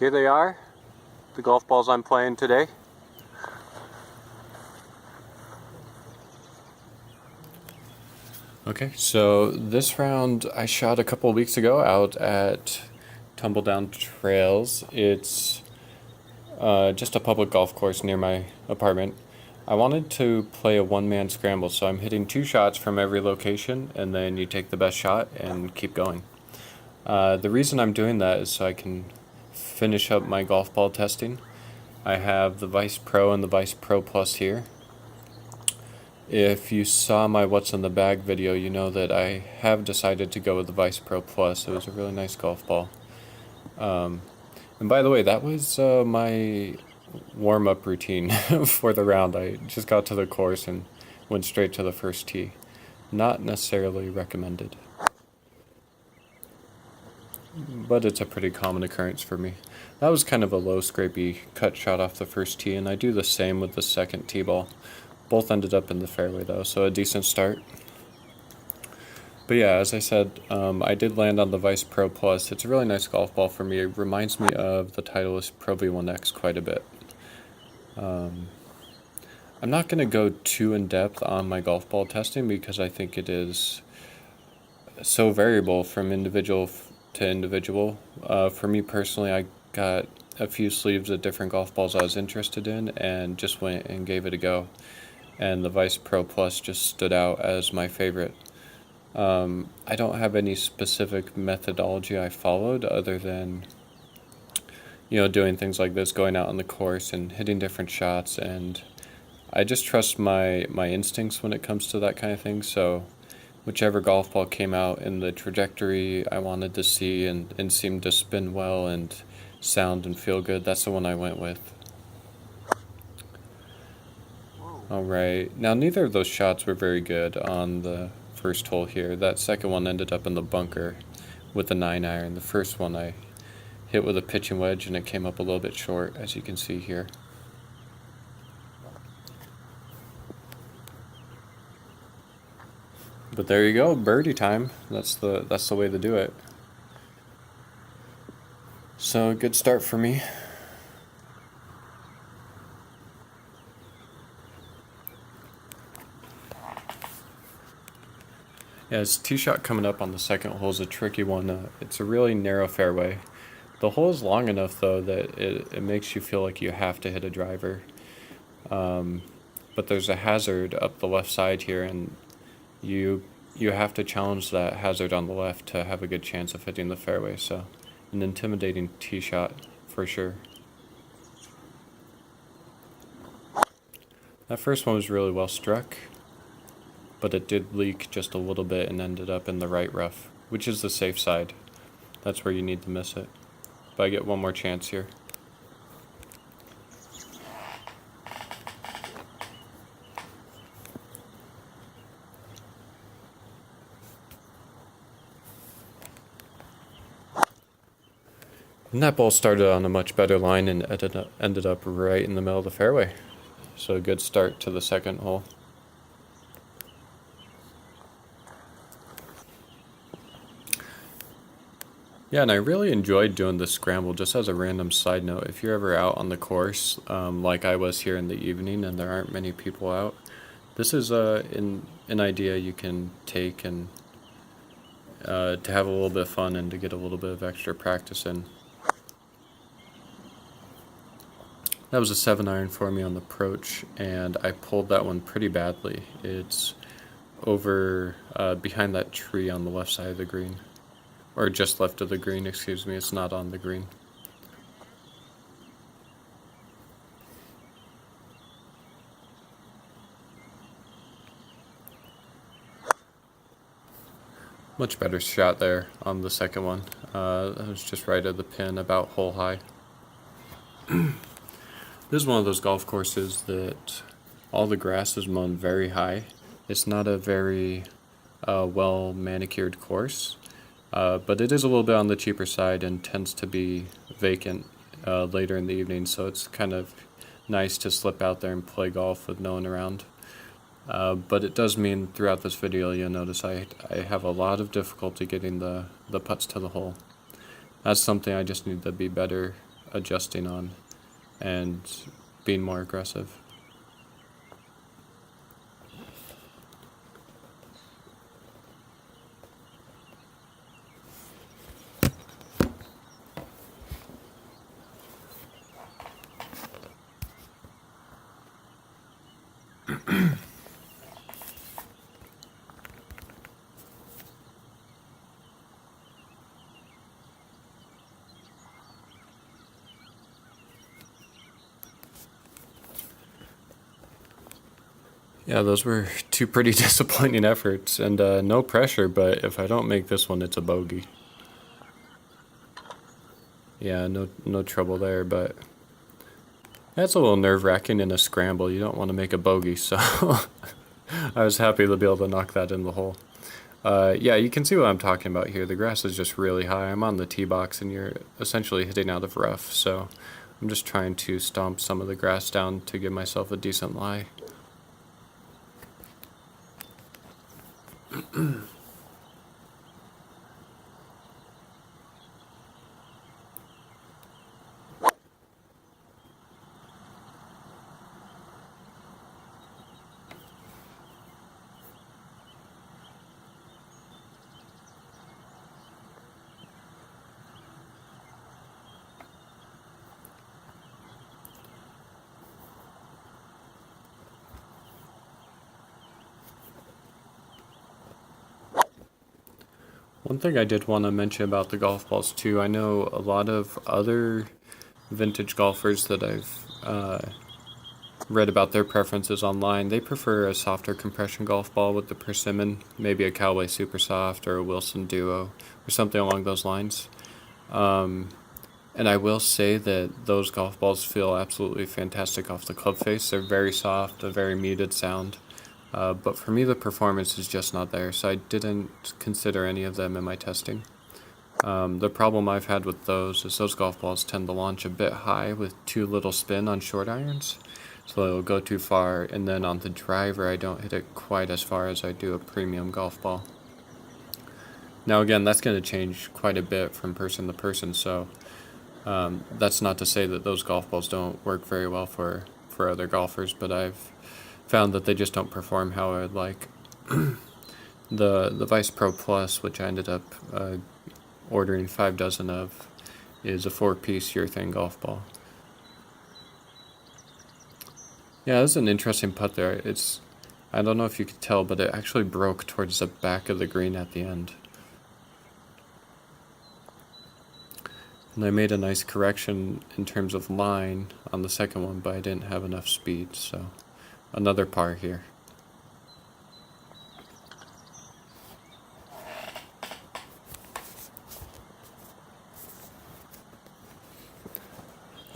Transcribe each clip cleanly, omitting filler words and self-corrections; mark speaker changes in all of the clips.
Speaker 1: Here they are, the golf balls I'm playing today. Okay, so this round I shot a couple of weeks ago out at Tumbledown Trails. It's just a public golf course near my apartment. I wanted to play a one-man scramble, so I'm hitting 2 shots from every location, and then you take the best shot and keep going. The reason I'm doing that is so I can finish up my golf ball testing. I have the Vice Pro and the Vice Pro Plus here. If you saw my What's in the Bag video, you know that I have decided to go with the Vice Pro Plus. It was a really nice golf ball. And by the way, that was my warm-up routine for the round. I just got to the course and went straight to the first tee. Not necessarily recommended, but it's a pretty common occurrence for me. That was kind of a low, scrapey cut shot off the first tee, and I do the same with the second tee ball. Both ended up in the fairway though, so a decent start. But yeah, as I said, I did land on the Vice Pro Plus. It's a really nice golf ball for me. It reminds me of the Titleist Pro V1X quite a bit. I'm not going to go too in-depth on my golf ball testing because I think it is so variable from individual to individual. For me personally, I got a few sleeves of different golf balls I was interested in and just went and gave it a go. And the Vice Pro Plus just stood out as my favorite. I don't have any specific methodology I followed other than, doing things like this, going out on the course and hitting different shots, and I just trust my instincts when it comes to that kind of thing. So whichever golf ball came out in the trajectory I wanted to see and seemed to spin well and sound and feel good, that's the one I went with. Alright, now neither of those shots were very good on the first hole here. That second one ended up in the bunker with a 9-iron. The first one I hit with a pitching wedge and it came up a little bit short, as you can see here. But there you go, birdie time. That's the way to do it. So good start for me. Yeah, this tee shot coming up on the second hole is a tricky one. It's a really narrow fairway. The hole is long enough though that it makes you feel like you have to hit a driver. But there's a hazard up the left side here, and you have to challenge that hazard on the left to have a good chance of hitting the fairway. So an intimidating tee shot for sure. That first one was really well struck, but it did leak just a little bit and ended up in the right rough, which is the safe side. That's where you need to miss it. But I get one more chance here. And that ball started on a much better line and ended up right in the middle of the fairway. So a good start to the second hole. Yeah, and I really enjoyed doing the scramble. Just as a random side note, if you're ever out on the course, like I was here in the evening and there aren't many people out, this is an idea you can take and to have a little bit of fun and to get a little bit of extra practice in. That was a 7-iron for me on the approach, and I pulled that one pretty badly. It's over behind that tree on the left side of the green. Or just left of the green, excuse me, it's not on the green. Much better shot there on the second one. That was just right at the pin, about hole high. This is one of those golf courses that all the grass is mown very high. It's not a very well manicured course. But it is a little bit on the cheaper side and tends to be vacant later in the evening, so it's kind of nice to slip out there and play golf with no one around. But it does mean throughout this video you'll notice I have a lot of difficulty getting the putts to the hole. That's something I just need to be better adjusting on and being more aggressive. Yeah, those were two pretty disappointing efforts, and no pressure, but if I don't make this one, it's a bogey. Yeah, no trouble there, but that's a little nerve-wracking in a scramble. You don't want to make a bogey, so I was happy to be able to knock that in the hole. Yeah, you can see what I'm talking about here. The grass is just really high. I'm on the tee box, and you're essentially hitting out of rough, so I'm just trying to stomp some of the grass down to give myself a decent lie. One thing I did want to mention about the golf balls too, I know a lot of other vintage golfers that I've read about their preferences online, they prefer a softer compression golf ball with the persimmon, maybe a Callaway Super Soft or a Wilson Duo or something along those lines. And I will say that those golf balls feel absolutely fantastic off the club face. They're very soft, a very muted sound. But for me, the performance is just not there, so I didn't consider any of them in my testing. The problem I've had with those is those golf balls tend to launch a bit high with too little spin on short irons, so it'll go too far, and then on the driver I don't hit it quite as far as I do a premium golf ball. Now again, that's going to change quite a bit from person to person, so that's not to say that those golf balls don't work very well for other golfers, but I've found that they just don't perform how I'd like. The Vice Pro Plus, which I ended up ordering 5 dozen of, is a 4-piece urethane golf ball. Yeah, that's an interesting putt there. I don't know if you could tell, but it actually broke towards the back of the green at the end. And I made a nice correction in terms of line on the second one, but I didn't have enough speed, so another par here.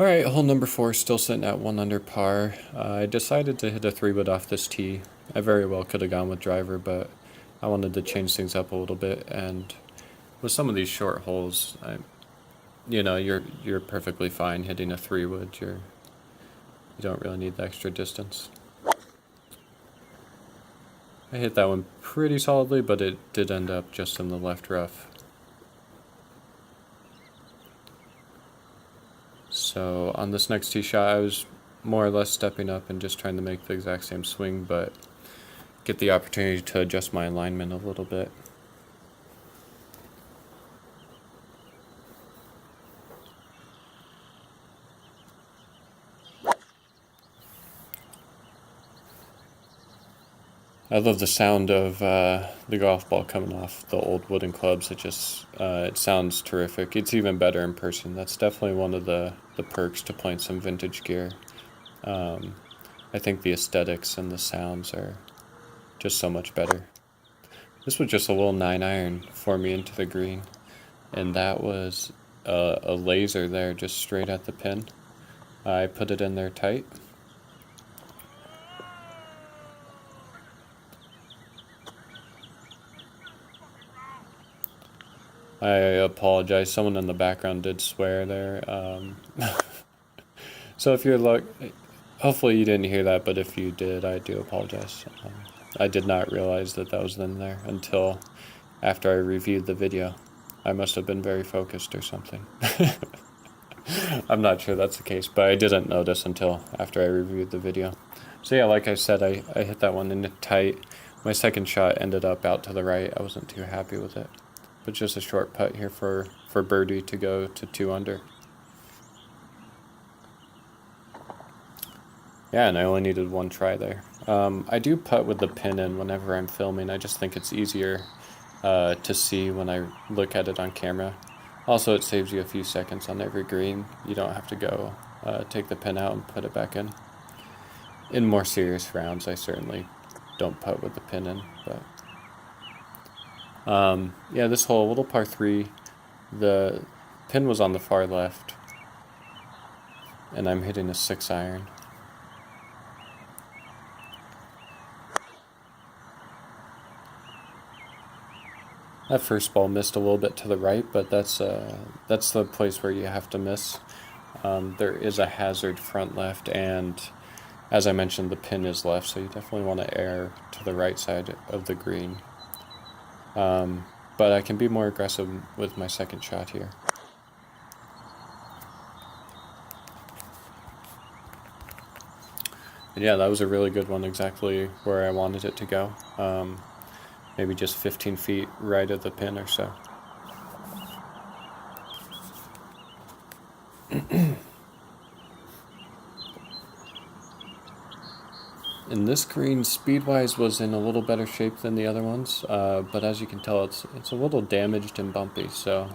Speaker 1: Alright, hole number 4, still sitting at 1 under par. I decided to hit a 3-wood off this tee. I very well could have gone with driver, but I wanted to change things up a little bit, and with some of these short holes, you're perfectly fine hitting a 3-wood. You don't really need the extra distance. I hit that one pretty solidly, but it did end up just in the left rough. So on this next tee shot, I was more or less stepping up and just trying to make the exact same swing, but get the opportunity to adjust my alignment a little bit. I love the sound of the golf ball coming off the old wooden clubs. It sounds terrific. It's even better in person. That's definitely one of the perks to playing some vintage gear. I think the aesthetics and the sounds are just so much better. This was just a little 9-iron for me into the green, and that was a laser there just straight at the pin. I put it in there tight. I apologize, someone in the background did swear there. So if you're hopefully you didn't hear that, but if you did, I do apologize. I did not realize that was in there until after I reviewed the video. I must have been very focused or something. I'm not sure that's the case, but I didn't notice until after I reviewed the video. So yeah, like I said, I hit that one in it tight. My second shot ended up out to the right. I wasn't too happy with it. But just a short putt here for birdie to go to 2 under. Yeah, and I only needed one try there. I do putt with the pin in whenever I'm filming. I just think it's easier to see when I look at it on camera. Also, it saves you a few seconds on every green. You don't have to go take the pin out and put it back in. In more serious rounds, I certainly don't putt with the pin in, but yeah, this hole, little par 3, the pin was on the far left, and I'm hitting a 6-iron. That first ball missed a little bit to the right, but that's the place where you have to miss. There is a hazard front left, and as I mentioned, the pin is left, so you definitely want to err to the right side of the green. But I can be more aggressive with my second shot here. And yeah, that was a really good one, exactly where I wanted it to go. Maybe just 15 feet right of the pin or so. And this green, speed-wise, was in a little better shape than the other ones, but as you can tell, it's a little damaged and bumpy, so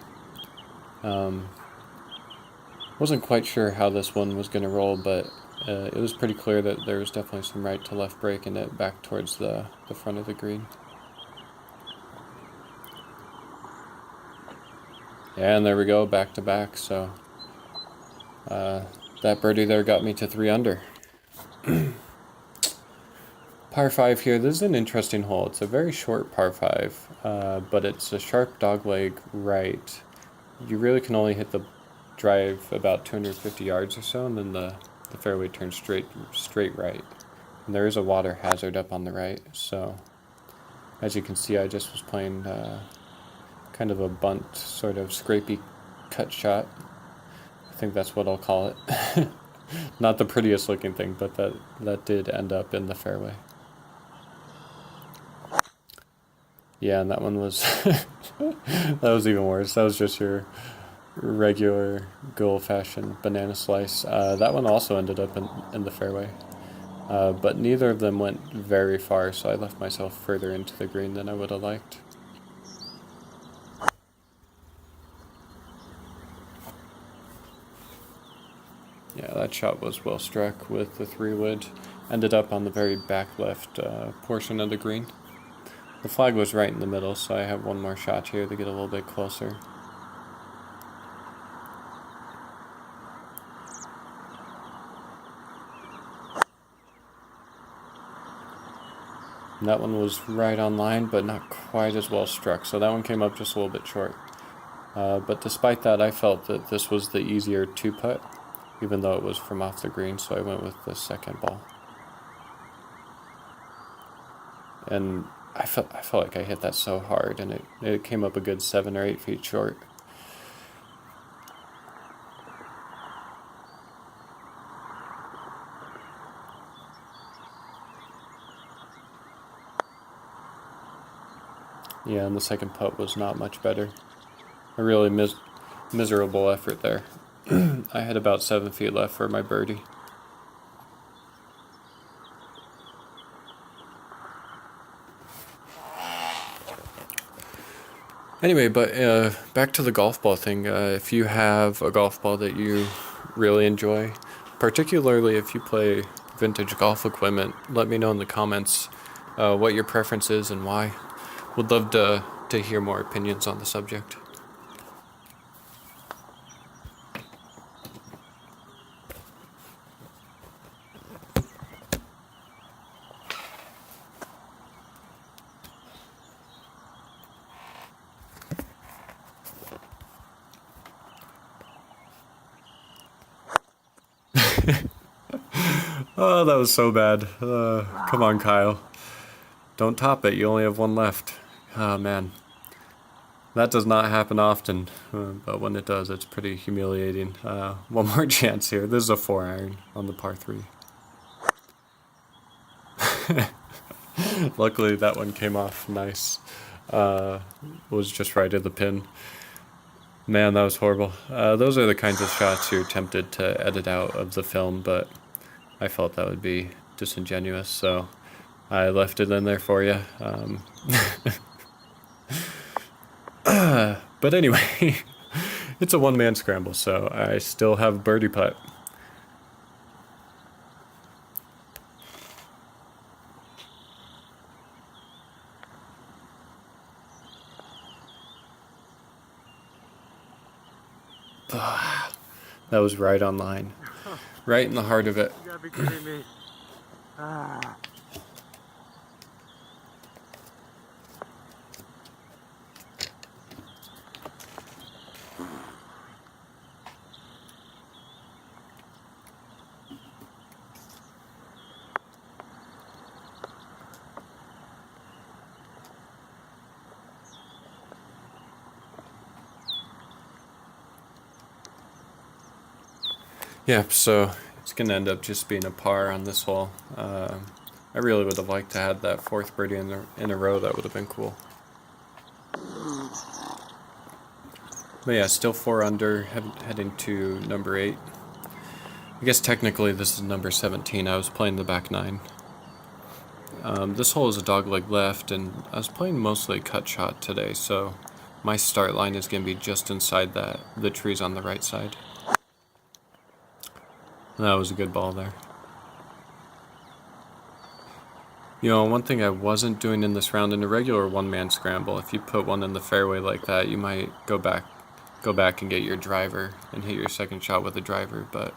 Speaker 1: wasn't quite sure how this one was going to roll, but it was pretty clear that there was definitely some right to left break in it back towards the front of the green. And there we go, back to back, so that birdie there got me to 3 under. Par 5 here. This is an interesting hole. It's a very short par 5, but it's a sharp dogleg right. You really can only hit the drive about 250 yards or so, and then the fairway turns straight right. And there is a water hazard up on the right, so as you can see, I just was playing kind of a bunt, sort of scrapey cut shot. I think that's what I'll call it. Not the prettiest looking thing, but that did end up in the fairway. Yeah, and that one was that was even worse. That was just your regular good old-fashioned banana slice. That one also ended up in the fairway, but neither of them went very far, so I left myself further into the green than I would have liked. Yeah, that shot was well struck with the 3-wood. Ended up on the very back left portion of the green. The flag was right in the middle, so I have one more shot here to get a little bit closer. And that one was right on line, but not quite as well struck, so that one came up just a little bit short. But despite that, I felt that this was the easier 2-putt, even though it was from off the green, so I went with the second ball. And I felt like I hit that so hard, and it came up a good 7 or 8 feet short. Yeah, and the second putt was not much better. A really miserable effort there. I had about 7 feet left for my birdie. Anyway, but back to the golf ball thing. If you have a golf ball that you really enjoy, particularly if you play vintage golf equipment, let me know in the comments what your preference is and why. Would love to hear more opinions on the subject. Oh, that was so bad. Come on, Kyle. Don't top it. You only have one left. Oh, man. That does not happen often, but when it does, it's pretty humiliating. One more chance here. This is a 4-iron on the par 3. Luckily, that one came off nice. Was just right at the pin. Man, that was horrible. Those are the kinds of shots you're tempted to edit out of the film, but I felt that would be disingenuous, so I left it in there for you. But anyway, it's a one-man scramble, so I still have birdie putt. That was right on line. Right in the heart of it.
Speaker 2: You gotta be kidding me.
Speaker 1: Yeah, so it's going to end up just being a par on this hole. I really would have liked to have that 4th birdie in a row. That would have been cool. But yeah, still 4 under, heading to number 8. I guess technically this is number 17. I was playing the back 9. This hole is a dogleg left, and I was playing mostly cut shot today, so my start line is going to be just inside the trees on the right side. That was a good ball there. You know, one thing I wasn't doing in this round, in a regular one-man scramble, if you put one in the fairway like that, you might go back and get your driver and hit your second shot with a driver, but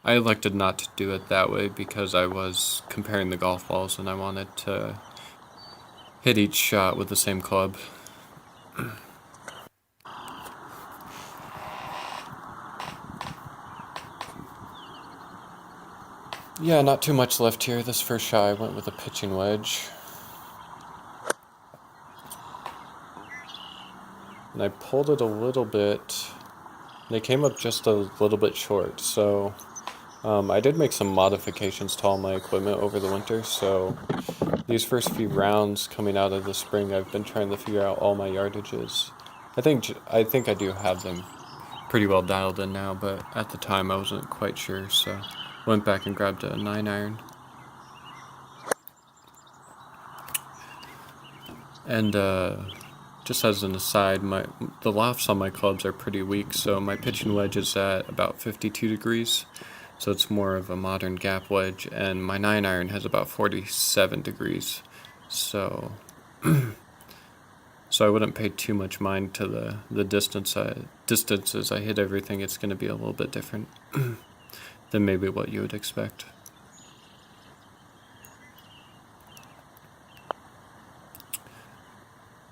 Speaker 1: I elected not to do it that way because I was comparing the golf balls and I wanted to hit each shot with the same club. Yeah, not too much left here. This first shot I went with a pitching wedge. And I pulled it a little bit. And it came up just a little bit short. So I did make some modifications to all my equipment over the winter. So these first few rounds coming out of the spring, I've been trying to figure out all my yardages. I think I do have them pretty well dialed in now, but at the time I wasn't quite sure, so went back and grabbed a 9-iron. And just as an aside, the lofts on my clubs are pretty weak, so my pitching wedge is at about 52 degrees, so it's more of a modern gap wedge, and my 9-iron has about 47 degrees, so so I wouldn't pay too much mind to the distances I hit everything. It's going to be a little bit different than maybe what you would expect.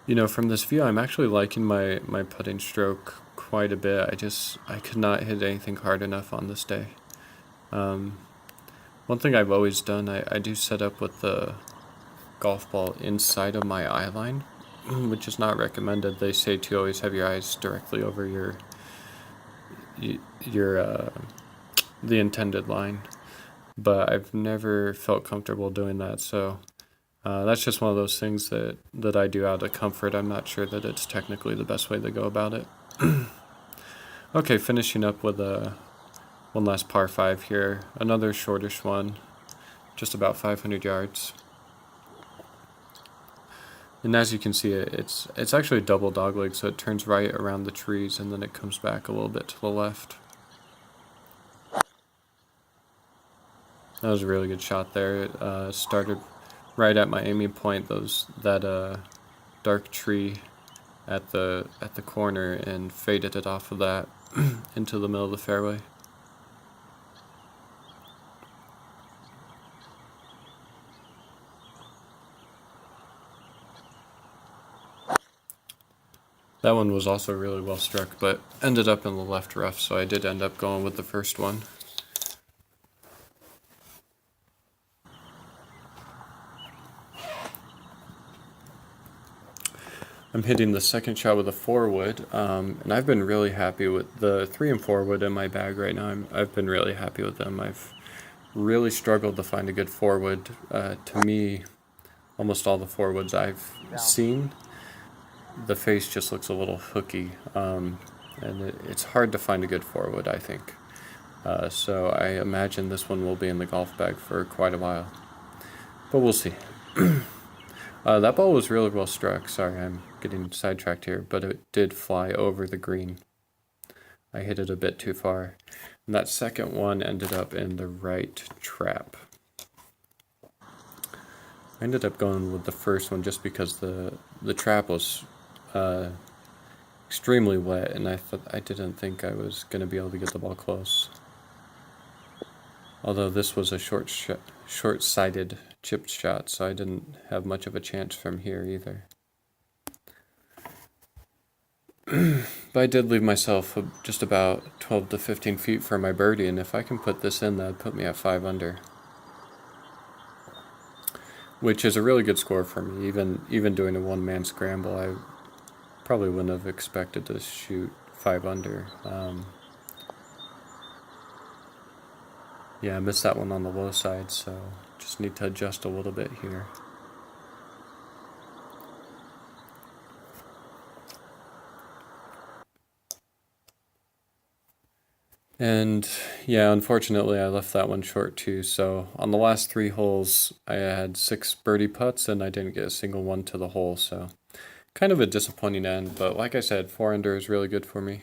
Speaker 1: You know, from this view, I'm actually liking my putting stroke quite a bit. I could not hit anything hard enough on this day. One thing I've always done, I do set up with the golf ball inside of my eye line, which is not recommended. They say to always have your eyes directly over the intended line, but I've never felt comfortable doing that, so that's just one of those things that I do out of comfort. I'm not sure that it's technically the best way to go about it. Okay, finishing up with one last par 5 here, another shortish one, just about 500 yards. And as you can see, it's actually a double dogleg, so it turns right around the trees and then it comes back a little bit to the left. That was a really good shot there. It started right at my aiming point, that dark tree at the corner, and faded it off of that into the middle of the fairway. That one was also really well struck, but ended up in the left rough, so I did end up going with the first one. I'm hitting the second shot with a 4-wood, and I've been really happy with the 3 and 4-wood in my bag right now. I've been really happy with them. I've really struggled to find a good 4-wood. To me, almost all the 4-woods I've seen, the face just looks a little hooky, and it's hard to find a good 4-wood, I think. So I imagine this one will be in the golf bag for quite a while, but we'll see. That ball was really well struck. Sorry, I'm getting sidetracked here, but it did fly over the green. I hit it a bit too far. And that second one ended up in the right trap. I ended up going with the first one just because the trap was extremely wet, and I didn't think I was going to be able to get the ball close. Although this was a short-sighted chipped shot, so I didn't have much of a chance from here either. But I did leave myself just about 12 to 15 feet for my birdie, and if I can put this in, that'd put me at 5 under. Which is a really good score for me. Even doing a one-man scramble, I probably wouldn't have expected to shoot 5 under. Yeah, I missed that one on the low side, so just need to adjust a little bit here. And yeah, unfortunately I left that one short too, so on the last 3 holes I had 6 birdie putts and I didn't get a single one to the hole, so kind of a disappointing end, but like I said, 4 under is really good for me.